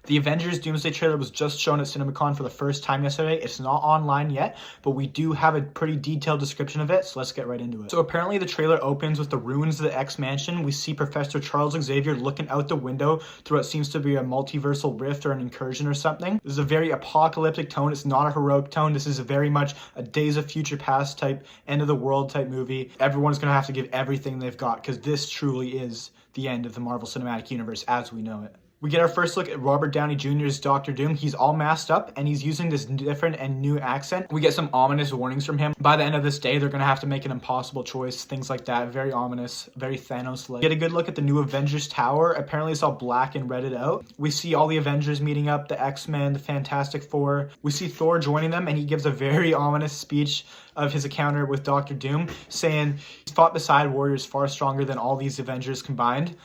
The Avengers Doomsday trailer was just shown at CinemaCon for the first time yesterday. It's not online yet, but we do have a pretty detailed description of it, so let's get right into it. So apparently the trailer opens with the ruins of the X-Mansion. We see Professor Charles Xavier looking out the window through what seems to be a multiversal rift or an incursion or something. This is a very apocalyptic tone. It's not a heroic tone. This is a very much a Days of Future Past type, end of the world type movie. Everyone's going to have to give everything they've got because this truly is the end of the Marvel Cinematic Universe as we know it. We get our first look at Robert Downey Jr.'s Dr. Doom. He's all masked up and he's using this different and new accent. We get some ominous warnings from him. By the end of this day, they're going to have to make an impossible choice, things like that. Very ominous, very Thanos-like. Get a good look at the new Avengers Tower. Apparently it's all black and redded out. We see all the Avengers meeting up, the X-Men, the Fantastic Four. We see Thor joining them and he gives a very ominous speech of his encounter with Dr. Doom, saying he's fought beside warriors far stronger than all these Avengers combined.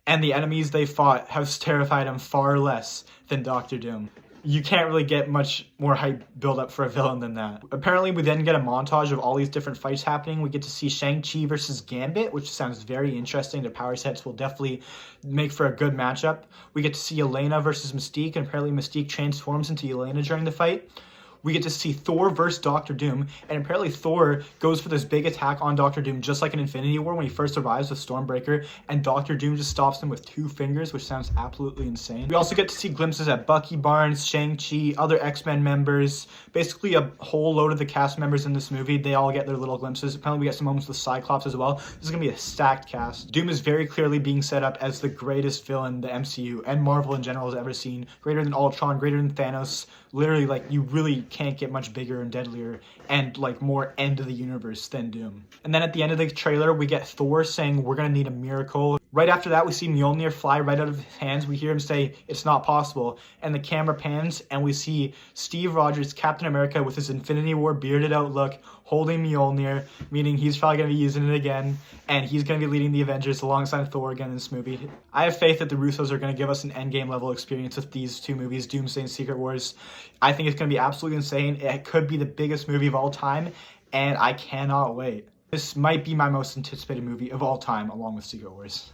And the enemies they fought have terrified him far less than Dr. Doom. You can't really get much more hype build up for a villain than that. Apparently, we then get a montage of all these different fights happening. We get to see Shang-Chi versus Gambit, which sounds very interesting. Their power sets will definitely make for a good matchup. We get to see Elena versus Mystique, and apparently Mystique transforms into Elena during the fight. We get to see Thor versus Dr. Doom, and apparently Thor goes for this big attack on Dr. Doom, just like in Infinity War when he first arrives with Stormbreaker, and Dr. Doom just stops him with 2 fingers, which sounds absolutely insane. We also get to see glimpses at Bucky Barnes, Shang-Chi, other X-Men members, basically a whole load of the cast members in this movie. They all get their little glimpses. Apparently we get some moments with Cyclops as well. This is going to be a stacked cast. Doom is very clearly being set up as the greatest villain the MCU and Marvel in general has ever seen. Greater than Ultron, greater than Thanos. Literally, like, you really can't get much bigger and deadlier and like more end of the universe than Doom. And then at the end of the trailer, we get Thor saying, "We're gonna need a miracle." Right after that, we see Mjolnir fly right out of his hands. We hear him say, "It's not possible." And the camera pans and we see Steve Rogers, Captain America, with his Infinity War bearded out look, holding Mjolnir, meaning he's probably gonna be using it again. And he's gonna be leading the Avengers alongside Thor again in this movie. I have faith that the Russos are gonna give us an Endgame level experience with these 2 movies, Doomsday and Secret Wars. I think it's gonna be absolutely insane. It could be the biggest movie of all time, and I cannot wait. This might be my most anticipated movie of all time, along with Secret Wars.